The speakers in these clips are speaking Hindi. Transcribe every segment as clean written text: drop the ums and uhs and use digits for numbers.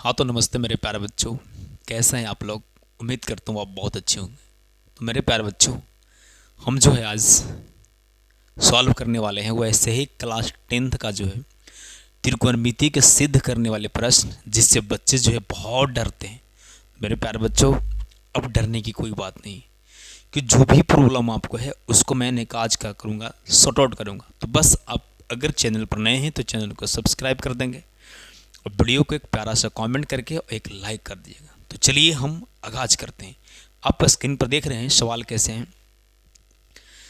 हाँ तो नमस्ते मेरे प्यारे बच्चों। कैसे हैं आप लोग? उम्मीद करता हूँ आप बहुत अच्छे होंगे। तो मेरे प्यारे बच्चों, हम जो है आज सॉल्व करने वाले हैं वो ऐसे ही क्लास 10th का जो है त्रिकोणमिति के सिद्ध करने वाले प्रश्न, जिससे बच्चे जो है बहुत डरते हैं। मेरे प्यारे बच्चों, अब डरने की कोई बात नहीं कि जो भी प्रॉब्लम आपको है उसको मैंने आज क्या करूँगा, सॉर्ट आउट करूँगा। तो बस आप अगर चैनल पर नए हैं तो चैनल को सब्सक्राइब कर देंगे और वीडियो को एक प्यारा सा कमेंट करके और एक लाइक कर दीजिएगा। तो चलिए हम आगाज करते हैं। आप स्क्रीन पर देख रहे हैं सवाल कैसे हैं।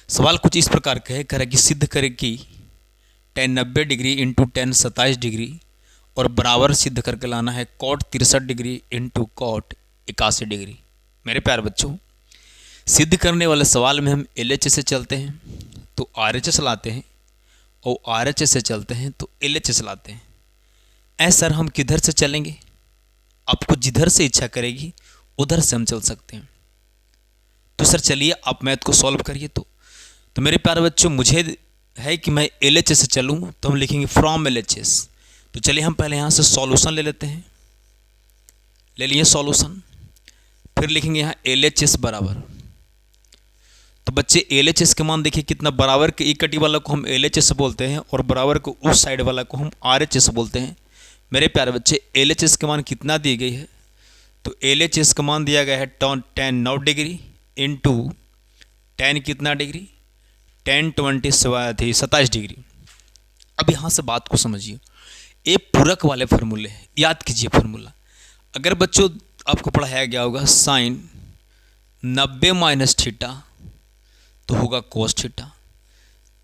सवाल कुछ इस प्रकार का है, कह रहा है कि सिद्ध करें कि tan 90 degree into tan 27 degree और बराबर सिद्ध करके लाना है cot 63 degree into cot 81 degree. मेरे प्यारे बच्चों, सिद्ध करने वाले सवाल में हम LHS से चलते हैं तो RHS लाते हैं और RHS से चलते हैं तो LHS लाते हैं। सर हम किधर से चलेंगे? आपको जिधर से इच्छा करेगी उधर से हम चल सकते हैं। तो सर चलिए आप मैथ को सॉल्व करिए। तो मेरे प्यारे बच्चों, मुझे है कि मैं LHS से चलूँ तो हम लिखेंगे फ्रॉम LHS। तो चलिए हम पहले यहाँ से सॉल्यूशन ले लेते हैं। ले लिए सॉल्यूशन, फिर लिखेंगे यहाँ LHS बराबर। तो बच्चे LHS के मान देखिए कितना, बराबर के इकट्ठी वाला को हम LHS बोलते हैं और बराबर को उस साइड वाला को हम RHS बोलते हैं। मेरे प्यारे बच्चे, LHS के मान कितना दी गई है? तो LHS का मान दिया गया है tan 9 डिग्री इंटू tan कितना डिग्री, tan 27 डिग्री। अब यहाँ से बात को समझिए, ये पूरक वाले फार्मूले हैं, याद कीजिए फार्मूला। अगर बच्चों आपको पढ़ाया गया होगा साइन 90 माइनस थीटा तो होगा कोस थीटा,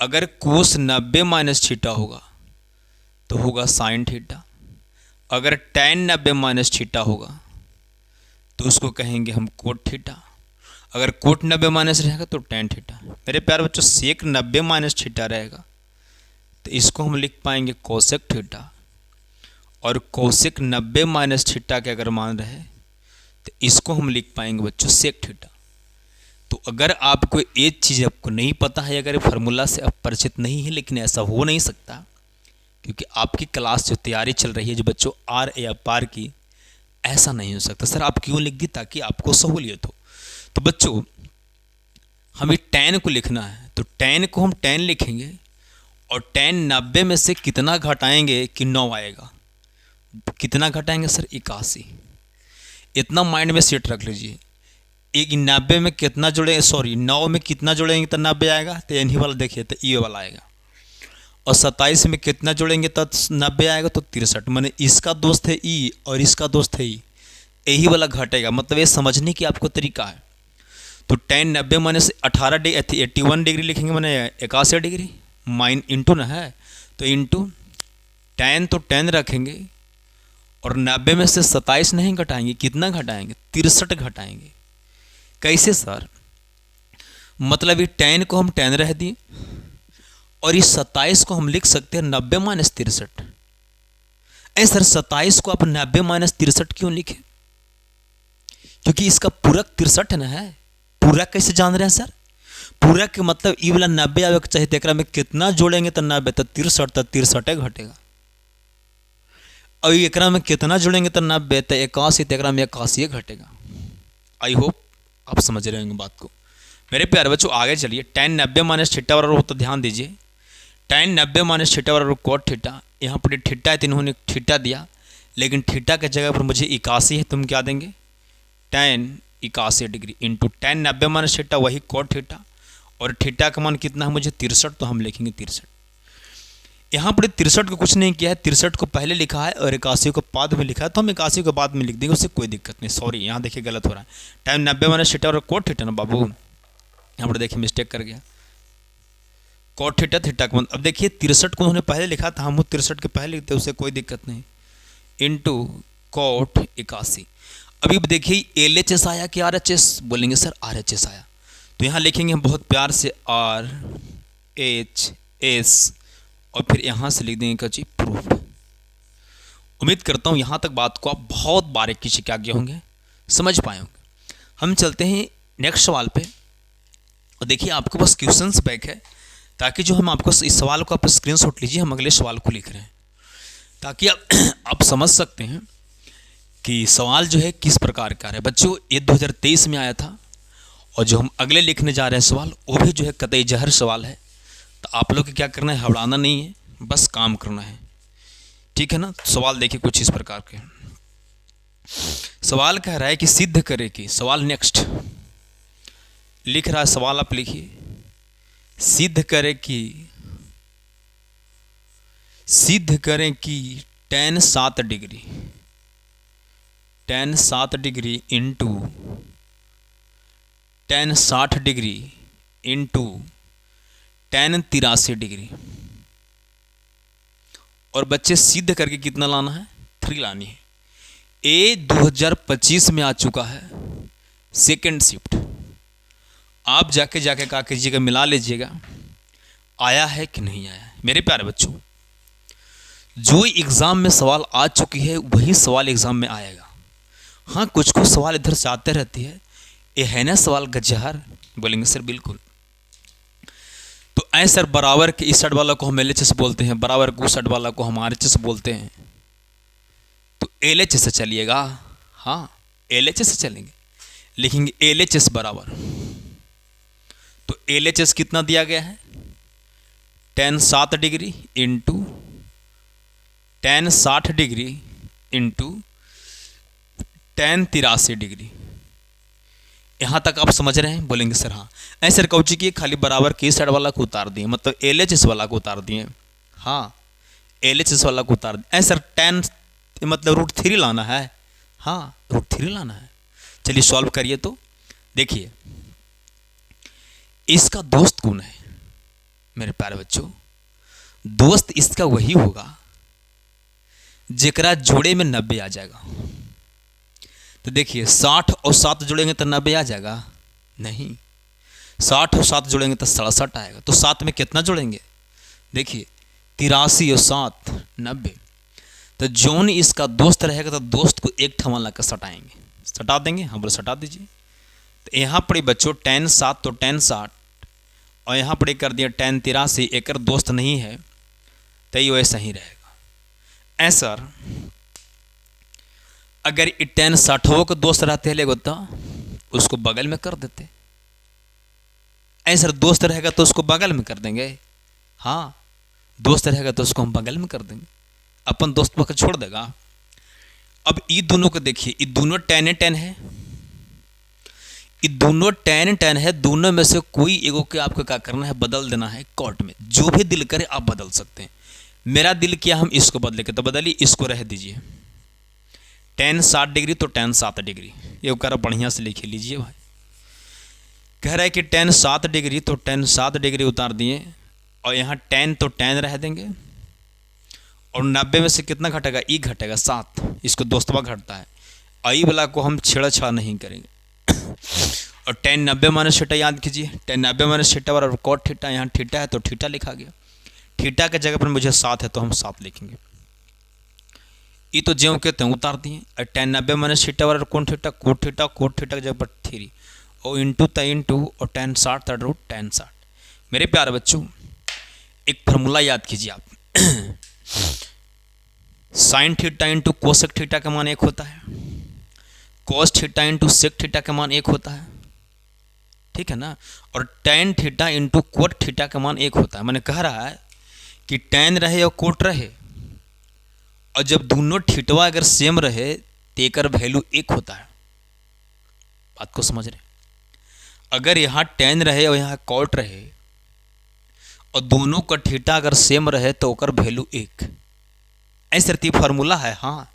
अगर कोस 90 माइनस थीटा होगा तो होगा साइन थीटा, अगर tan 90 माइनस थीटा होगा तो उसको कहेंगे हम कोट थीटा, अगर कोट 90 माइनस रहेगा तो tan थीटा। मेरे प्यारे बच्चों, सेक 90 माइनस थीटा रहेगा तो इसको हम लिख पाएंगे कोसेक थीटा, और कोसेक 90 माइनस थीटा के अगर मान रहे तो इसको हम लिख पाएंगे बच्चों सेक थीटा। तो अगर आपको एक चीज़ आपको नहीं पता है, अगर फार्मूला से आप परिचित नहीं है, लेकिन ऐसा हो नहीं सकता क्योंकि आपकी क्लास जो तैयारी चल रही है जो बच्चों आर या पार की, ऐसा नहीं हो सकता। सर आप क्यों लिख दी? ताकि आपको सहूलियत हो। तो बच्चों हमें tan को लिखना है, तो tan को हम tan लिखेंगे और tan 90 में से कितना घटाएंगे कि 9 आएगा। कितना घटाएंगे सर? 81। इतना माइंड में सेट रख लीजिए। एक 90 में कितना जोड़ेंगे, सॉरी 9 में कितना जोड़ेंगे तो 90 आएगा, तो इन्हीं वाला देखिए तो ये वाला आएगा। और 27 में कितना जोड़ेंगे तो 90 आएगा, तो 63। मैंने इसका दोस्त है ई और इसका दोस्त है ई, यही वाला घटेगा। मतलब ये समझने की आपको तरीका है। तो tan 90 माइनस 18 डिग्री 81 डिग्री लिखेंगे, मैंने 81 डिग्री माइन इंटू ना है तो इंटू tan, तो tan रखेंगे और 90 में से 27 नहीं घटाएंगे, कितना घटाएंगे? 63 घटाएंगे। कैसे सर? मतलब ये tan को हम tan रह दिए और इस 27 को हम लिख सकते हैं 90 माइनस 63। सर 27 को आप 90 माइनस 63 क्यों लिखे? क्योंकि इसका पूरक 63 ना है। पूरक कैसे जान रहे हैं सर? पूरक के मतलब ई वाला 90 आवे के चाहिए, तो में कितना जोड़ेंगे तो 90, तो 63, तो 63 घटेगा। और एकरा में कितना जोड़ेंगे तो 90, तो 81, तो में 81 घटेगा। आई होप आप समझ रहे होंगे बात को। मेरे प्यारे बच्चों आगे चलिए। tan 90 माइनस थीटा बराबर हो, तो ध्यान दीजिए tan 90 माइनस थीटा बराबर कोट थीटा। यहाँ पर थीटा है तो इन्होंने थीटा दिया, लेकिन थीटा के जगह पर मुझे 81 है, तुम क्या देंगे? tan 81 degree into tan 90 minus theta वही कोट थीटा, और थीटा का मान कितना है मुझे? 63, तो हम लिखेंगे 63। यहाँ पर 63 को कुछ नहीं किया है, 63 को पहले लिखा है और 81 को बाद में लिखा है, तो हम 81 को बाद में लिख देंगे, उससे कोई दिक्कत नहीं। सॉरी यहाँ देखिए गलत हो रहा है। tan 90 माइनस थीटा और कोट थीटा ना बाबू, यहाँ पर देखिए मिस्टेक कर गया। कोट थीटा थीटा का, अब देखिए 63 को उन्होंने पहले लिखा था, हम 63 के पहले लिखते, उससे कोई दिक्कत नहीं। Into coat 81। अभी देखिए LHS आया कि RHS? बोलेंगे सर RHS आया, तो यहाँ लिखेंगे हम बहुत प्यार से RHS और फिर यहाँ से लिख देंगे जी प्रूफ। उम्मीद करता हूँ यहाँ तक बात को आप बहुत बारीकी से क्या किए होंगे, समझ पाए होंगे। हम चलते हैं नेक्स्ट सवाल पे, और देखिए आपके पास क्वेश्चंस बैक है, ताकि जो हम आपको इस सवाल को आप स्क्रीनशॉट लीजिए, हम अगले सवाल को लिख रहे हैं ताकि आप समझ सकते हैं कि सवाल जो है किस प्रकार का है बच्चों। ये 2023 में आया था और जो हम अगले लिखने जा रहे हैं सवाल वो भी जो है कतई जहर सवाल है। तो आप लोग को क्या करना है, हबड़ाना नहीं है, बस काम करना है, ठीक है ना। सवाल देखिए कुछ इस प्रकार के। सवाल कह रहा है कि सिद्ध करे कि, सवाल नेक्स्ट लिख रहा है सवाल, आप लिखिए, सिद्ध करें कि tan 7 degree into tan 60 degree into tan 83 degree. और बच्चे सिद्ध करके कितना लाना है, 3 लानी है। ए 2025 में आ चुका है, सेकेंड शिफ्ट। आप जाके क्या कीजिएगा, मिला लीजिएगा आया है कि नहीं आया है। मेरे प्यारे बच्चों, जो एग्ज़ाम में सवाल आ चुकी है वही सवाल एग्ज़ाम में आएगा। हाँ, कुछ सवाल इधर से आते रहती है, ये है ना सवाल गजहर, बोलेंगे सर बिल्कुल। तो ऐ सर बराबर के इस साइड वाला को हम LHS बोलते हैं, बराबर के उस साइड वाला को हम RHS बोलते हैं। तो LHS से चलिएगा, हाँ LHS से चलेंगे, लिखेंगे LHS बराबर। तो LHS कितना दिया गया है, tan 7 degree into tan 60 degree into tan 83 degree. यहाँ तक आप समझ रहे हैं, बोलेंगे सर हाँ। ऐसे कौची की खाली बराबर के साइड वाला को उतार दिए, मतलब LHS वाला को उतार दिए, हाँ LHS वाला को उतार दिए। ऐसे tan मतलब √3 लाना है, हाँ √3 लाना है। चलिए सॉल्व करिए। तो देखिए इसका दोस्त कौन है मेरे प्यारे बच्चों, दोस्त इसका वही होगा जेकरा जोड़े में 90 आ जाएगा। तो देखिए 60 और 7 जोड़ेंगे तो 90 आ जाएगा, नहीं 60 और 7 जोड़ेंगे तो 67 आएगा। तो 7 में कितना जोड़ेंगे, देखिए 83 और 7 90। तो जोन इसका दोस्त रहेगा तो दोस्त को एक ठमा ला कर सटाएंगे, सटा देंगे, हम बोले सटा दीजिए। तो यहाँ पर बच्चों tan 7 तो tan 60 और यहाँ पर कर दिया tan 83, एक दोस्त नहीं है तो ये वैसा ही रहेगा। ऐसा अगर tan 60 को दोस्त रहते हैं तो उसको बगल में कर देते, ऐसा दोस्त रहेगा तो उसको बगल में कर देंगे, हाँ दोस्त रहेगा तो उसको हम बगल में कर देंगे, अपन दोस्त पकड़ छोड़ देगा। अब ये दोनों को देखिए, ये दोनों tan है, ये दोनों tan है, दोनों में से कोई एगो के आपको क्या करना है, बदल देना है कोर्ट में। जो भी दिल करे आप बदल सकते हैं। मेरा दिल किया हम इसको बदले के, तो बदलिए, इसको रह दीजिए। tan 60 डिग्री तो tan 7 डिग्री, ये कर बढ़िया से लिख लीजिए भाई। कह रहा है कि tan 7 डिग्री तो tan 7 डिग्री उतार दिए, और यहाँ tan तो tan रह देंगे, और 90 में से कितना घटेगा, ई घटेगा 7, इसको दोस्तवा घटता है। आई वाला को हम छेड़ा नहीं करेंगे। और tan 90 माइनस थीटा याद कीजिए, tan 90 माइनस थीटा बराबर cot थीटा, यहाँ थीटा है तो थीटा लिखा गया, थीटा के जगह पर मुझे 7 है तो हम 7 लिखेंगे। ये तो ज्यों कहते हैं उतार दिए, और tan 90 माइनस थीटा बराबर कौन theta, cot theta, cot theta के जगह पर 3 और इंटू और tan 60 रूट tan 60। मेरे प्यारे बच्चों एक फार्मूला याद कीजिए आप, sine theta into cosec theta का मान 1 होता है, cos theta into sec theta का मान 1 होता है, ठीक है ना। और tan theta into cot theta का मान 1 होता है। मैंने कह रहा है कि tan रहे और कोट रहे, और जब दोनों थीटवा अगर सेम रहे तो एक वैल्यू 1 होता है। बात को समझ रहे, अगर यहाँ tan रहे और यहाँ कोट रहे और दोनों का थीटा अगर सेम रहे तो ओकर वैल्यू 1। ऐसे फार्मूला है, हाँ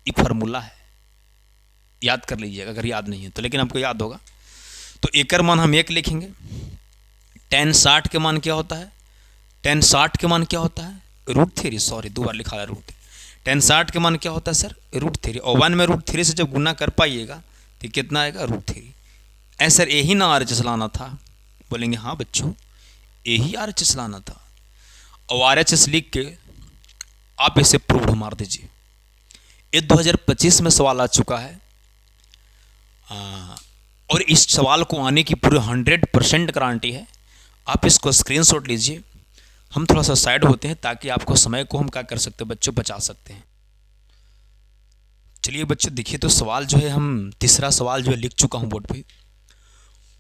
ये फार्मूला है, याद कर लीजिएगा अगर याद नहीं है तो, लेकिन आपको याद होगा। तो एकर मान हम 1 लिखेंगे। tan 60 के मान क्या होता है, tan 60 के मान क्या होता है, √3, सॉरी 2 बार लिखा है √3। tan 60 के मान क्या होता है सर, √3, और 1 में √3 से जब गुना कर पाइएगा तो कितना आएगा, √3। ऐसा यही ना RHS लाना था, बोलेंगे हाँ बच्चों यही RHS लाना था। और RHS लिख के आप इसे प्रूव मार दीजिए। ये 2025 में सवाल आ चुका है, और इस सवाल को आने की पूरी 100% गारंटी है। आप इसको स्क्रीनशॉट लीजिए। हम थोड़ा सा साइड होते हैं ताकि आपको समय को हम क्या कर सकते हैं बच्चों, बचा सकते हैं। चलिए बच्चों देखिए, तो सवाल जो है हम तीसरा सवाल जो है लिख चुका हूँ बोर्ड पे,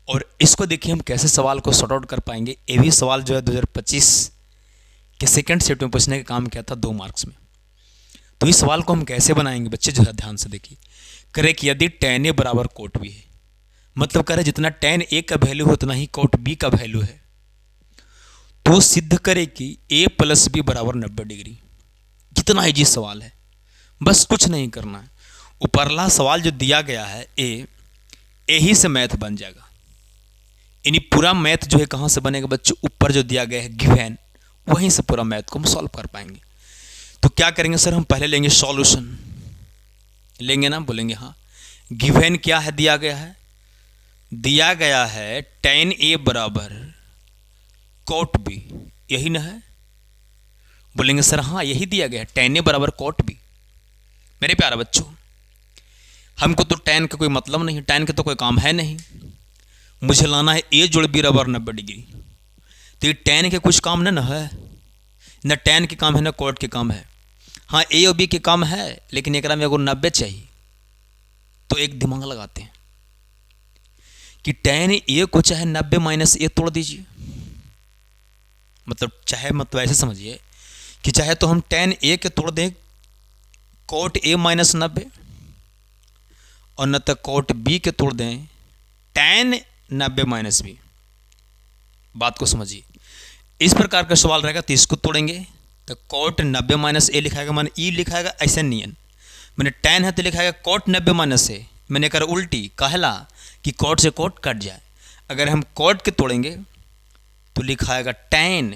और इसको देखिए हम कैसे सवाल को सॉर्ट आउट कर पाएंगे। ये भी सवाल जो है 2025 के सेकंड शिफ्ट में पूछने का काम किया था 2 मार्क्स में। तो इस सवाल को हम कैसे बनाएंगे बच्चे, जो है ध्यान से देखिए। करे कि यदि tan a बराबर कोट b है, मतलब करे जितना tan a का वैल्यू है उतना ही कोट b का वैल्यू है, तो सिद्ध करे कि a प्लस बी बराबर 90 डिग्री। कितना ईजी सवाल है, बस कुछ नहीं करना है। ऊपरला सवाल जो दिया गया है ए ही से मैथ बन जाएगा। यानी पूरा मैथ जो है कहाँ से बनेगा बच्चों, ऊपर जो दिया गया है गिवन, वहीं से पूरा मैथ को हम सॉल्व कर पाएंगे। तो क्या करेंगे सर, हम पहले लेंगे सॉल्यूशन, लेंगे ना, बोलेंगे हाँ। गिवन क्या है, दिया गया है tan a बराबर कोट b, यही ना है। बोलेंगे सर हाँ यही दिया गया है, tan a बराबर कोट b। मेरे प्यारे बच्चों, हमको तो tan का कोई मतलब नहीं है, tan का तो कोई काम है नहीं। मुझे लाना है a जोड़ b बराबर 90 डिग्री। तो ये tan के कुछ काम न है, न tan के काम है न कोट के काम है। हाँ a और b के काम है, लेकिन एक में अगर 90 चाहिए तो एक दिमाग लगाते हैं कि tan a को चाहे 90 माइनस a तोड़ दीजिए। मतलब चाहे, मतलब ऐसे समझिए कि चाहे तो हम tan a के तोड़ दें कोट a माइनस 90, और न तो कोट b के तोड़ दें tan 90 माइनस b। बात को समझिए, इस प्रकार का सवाल रहेगा तो इसको तोड़ेंगे तो कोट 90 माइनस ए लिखाएगा, मैंने ई लिखाएगा ऐसा नियन। मैंने tan है तो लिखाएगा कोट 90 माइनस ए। मैंने कर उल्टी कहला कि कोट से कोट कट जाए। अगर हम कोट के तोड़ेंगे तो लिखाएगा tan,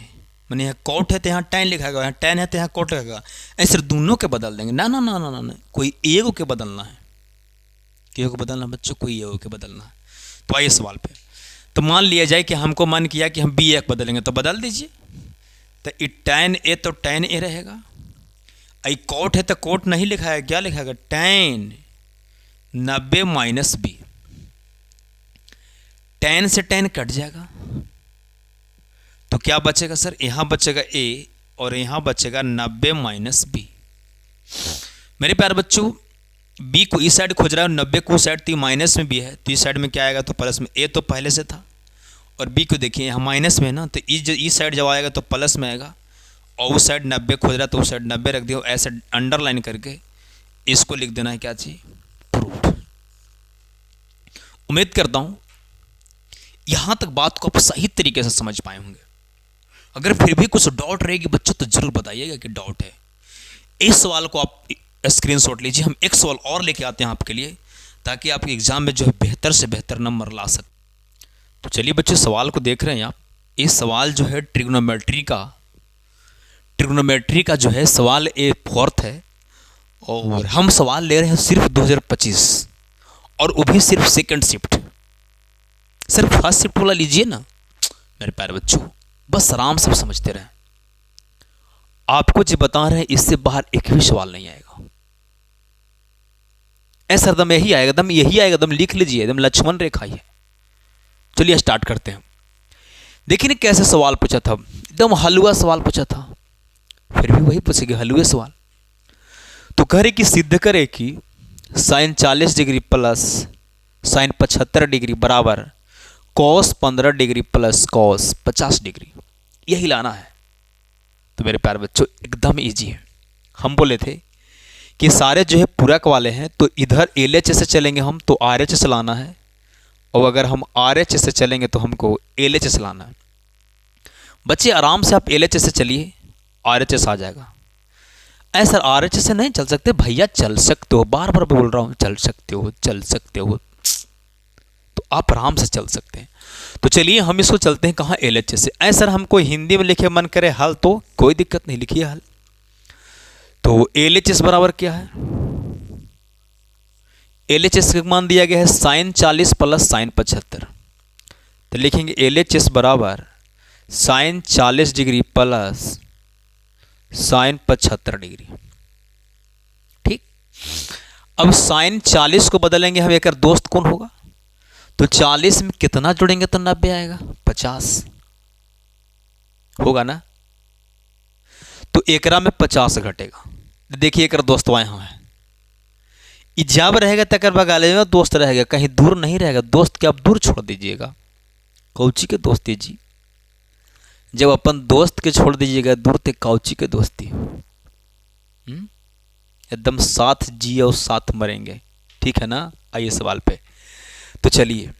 मैंने यहाँ कोट है तो यहाँ tan लिखाएगा, यहाँ tan है तो यहाँ कोट लिखाएगा। ऐसे दोनों के बदल देंगे। ना ना ना ना ना, कोई एगो के बदलना है, केगो को बदलना बच्चों, कोई एगो के बदलना है। तो आइए सवाल पे, तो मान लिया जाए कि हमको मन किया कि हम बी एक बदलेंगे, तो बदल दीजिए। तो ये tan a तो tan a रहेगा, आई कोट है तो कोट नहीं लिखाएगा, क्या लिखाएगा tan 90 माइनस बी। tan से tan कट जाएगा तो क्या बचेगा सर, यहाँ बचेगा a और यहाँ बचेगा 90 माइनस बी। मेरे प्यारे बच्चों, b को इस साइड खोज रहा है, 90 को साइड तो माइनस में भी है, तो इस साइड में क्या आएगा तो प्लस में। a तो पहले से था और b को देखिए यहाँ माइनस में है ना, तो इस साइड जब आएगा तो प्लस में आएगा, और उस साइड 90 खोज रहा है तो उस साइड 90 रख दिया। ऐसे अंडरलाइन करके इसको लिख देना है, क्या चाहिए, प्रूफ। उम्मीद करता हूँ यहाँ तक बात को आप सही तरीके से समझ पाए होंगे। अगर फिर भी कुछ डाउट रहेगी बच्चों तो जरूर बताइएगा कि डाउट है। इस सवाल को आप स्क्रीनशॉट लीजिए, हम एक सवाल और लेके आते हैं आपके लिए, ताकि आपके एग्जाम में जो है बेहतर से बेहतर नंबर ला सकें। तो चलिए बच्चे, सवाल को देख रहे हैं आप। ये सवाल जो है ट्रिग्नोमेट्री का जो है सवाल ए फोर्थ है, और हम सवाल ले रहे हैं सिर्फ 2025, और वो भी सिर्फ सेकंड शिफ्ट। सिर्फ फर्स्ट शिफ्ट वाला लीजिए ना मेरे प्यारे बच्चों, बस आराम से समझते रहें। आपको जो बता रहे हैं इससे बाहर एक भी सवाल नहीं आएगा। ऐसा एकदम यही आएगा, एकदम यही आएगा, एकदम लिख लीजिए, एकदम लक्ष्मण रेखा ही है। चलिए स्टार्ट करते हैं। देखिए कैसे सवाल पूछा था, एकदम हलवा सवाल पूछा था, फिर भी वही पूछेंगे हलवे सवाल। तो कह रहे कि सिद्ध करे कि sine 40 degree plus sine 75 degree बराबर cos 15 degree plus cos 50 degree, यही लाना है। तो मेरे प्यारे बच्चों एकदम इजी है। हम बोले थे कि सारे जो है पूरक वाले हैं, तो इधर LHS से चलेंगे हम तो RHS लाना है, और अगर हम RHS से चलेंगे तो हमको LHS लाना है। बच्चे आराम से आप LHS से चलिए, RHS आ जाएगा। ऐसा सर RHS से नहीं चल सकते भैया, चल सकते हो, बार बार बोल रहा हूँ, चल सकते हो, तो आप आराम से चल सकते हैं। तो चलिए हम इसको चलते हैं कहाँ, LHS से। ऐसा सर हमको हिंदी में लिखे मन करे हल, तो कोई दिक्कत नहीं, लिखिए हल। तो LHS बराबर क्या है, LHS का मान दिया गया है साइन 40 प्लस साइन 75, तो लिखेंगे LHS बराबर sine 40 degree plus sine 75 degree. ठीक, अब साइन 40 को बदलेंगे हम, एक दोस्त कौन होगा, तो 40 में कितना जोड़ेंगे तो 90 आएगा, 50 होगा ना। तो एकरा में 50 घटेगा। देखिए एक दोस्तवा यहाँ है, ई जब रहेगा तकर बगाले में दोस्त रहेगा, कहीं दूर नहीं रहेगा। दोस्त के आप दूर छोड़ दीजिएगा, कौची के दोस्ती जी। जब अपन दोस्त के छोड़ दीजिएगा दूर, ते कौची के दोस्ती। एकदम साथ जिए और साथ मरेंगे, ठीक है ना। आइए सवाल पे, तो चलिए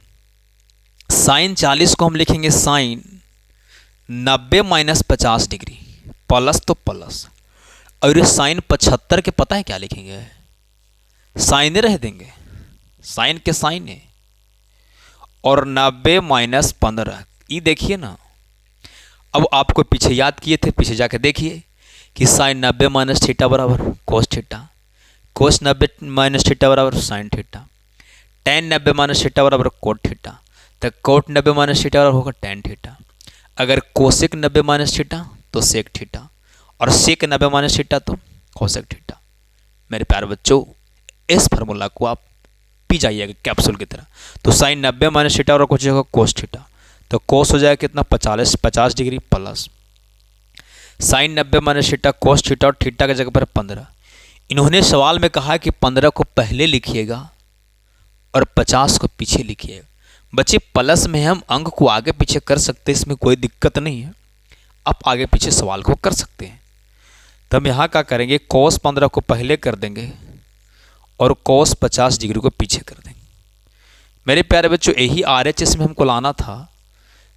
साइन 40 को हम लिखेंगे साइन 90 माइनस 50 डिग्री, प्लस तो प्लस, और ये साइन 75 के पता है क्या लिखेंगे, साइने रह देंगे, साइन के साइन है। और 90 माइनस 15, ये देखिए ना। अब आपको पीछे याद किए थे, पीछे जाके देखिए कि साइन 90 माइनस थीटा बराबर कोस थीटा, कोस 90 माइनस थीटा बराबर sine theta, ten 90 minus theta बराबर कोट थीटा, तो कोट 90 माइनस थीटा बराबर होगा टेन थीटा। अगर कोसेक 90 माइनस थीटा तो सेक थीटा, और सेक 90 माइनस थीटा तो कोसेक थीटा। मेरे प्यारे बच्चों, इस फार्मूला को आप पी जाइएगा कैप्सूल की तरह। तो साइन 90 माइनस थीटा और कुछ होगा कोस थीटा, तो कोस हो जाएगा कितना 50 degree, plus sign 90 minus theta cos theta, और थीटा की जगह पर 15। इन्होंने सवाल में कहा कि 15 को पहले लिखिएगा और 50 को पीछे लिखिएगा। बच्चे प्लस में हम अंक को आगे पीछे कर सकते हैं, इसमें कोई दिक्कत नहीं है, आप आगे पीछे सवाल को कर सकते हैं। तो हम यहाँ क्या करेंगे, कोस 15 को पहले कर देंगे और कोस 50 डिग्री को पीछे कर देंगे। मेरे प्यारे बच्चों, यही RHS में हमको लाना था,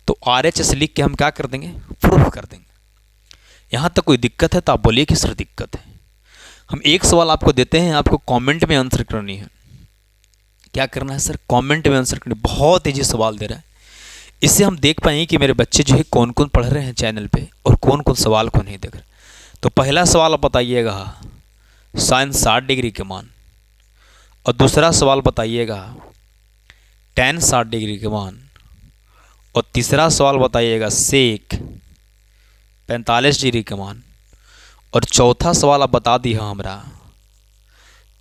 तो RHS लिख के हम क्या कर देंगे, प्रूफ कर देंगे। यहाँ तक कोई दिक्कत है तो आप बोलिए कि सर दिक्कत है। हम एक सवाल आपको देते हैं, आपको कमेंट में आंसर करनी है। क्या करना है सर, कमेंट में आंसर करनी। बहुत ईजी सवाल दे रहा है, इससे हम देख पाएंगे कि मेरे बच्चे जो है कौन कौन पढ़ रहे हैं चैनल पे और कौन कौन सवाल को नहीं देख रहे। तो पहला सवाल आप बताइएगा साइन 60 डिग्री के मान, और दूसरा सवाल बताइएगा टेन 60 डिग्री के मान, और तीसरा सवाल बताइएगा सेक 45 डिग्री के मान, और चौथा सवाल आप बता दिया हमरा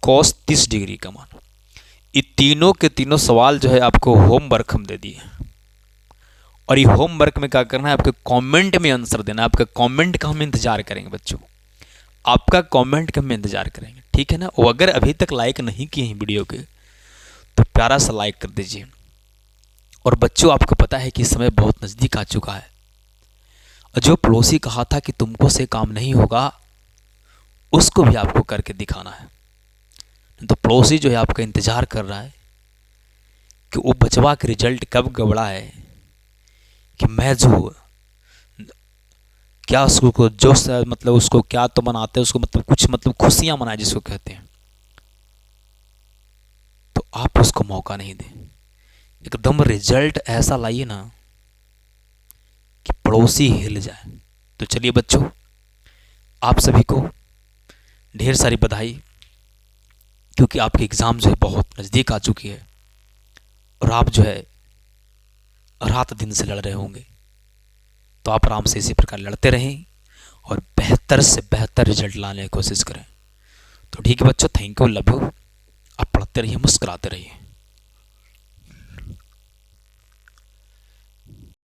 कोस 30 डिग्री का मान। ये तीनों के तीनों सवाल जो है आपको होमवर्क हम दे दिए, और ये होमवर्क में क्या करना है, आपके कमेंट में आंसर देना। आपका कमेंट का हम इंतजार करेंगे बच्चों, आपका कमेंट का हम इंतजार करेंगे, ठीक है ना। और अगर अभी तक लाइक नहीं किए हैं वीडियो के, तो प्यारा सा लाइक कर दीजिए। और बच्चों, आपको पता है कि समय बहुत नज़दीक आ चुका है, और जो पड़ोसी कहा था कि तुमको से काम नहीं होगा, उसको भी आपको करके दिखाना है। तो पड़ोसी जो है आपका इंतज़ार कर रहा है कि वो बचवा के रिजल्ट कब गबड़ा है, कि मैं जो क्या उसको जो मतलब उसको क्या तो मनाते हैं, उसको मतलब कुछ मतलब खुशियां मनाए जिसको कहते हैं, तो आप उसको मौका नहीं दें। एकदम रिजल्ट ऐसा लाइए ना कि पड़ोसी हिल जाए। तो चलिए बच्चों, आप सभी को ढेर सारी बधाई, क्योंकि आपकी एग्ज़ाम जो है बहुत नज़दीक आ चुकी है, और आप जो है रात दिन से लड़ रहे होंगे। तो आप आराम से इसी प्रकार लड़ते रहें और बेहतर से बेहतर रिजल्ट लाने की कोशिश करें। तो ठीक है बच्चों, थैंक यू, लव यू। आप पढ़ते रहिए, मुस्कुराते रहिए।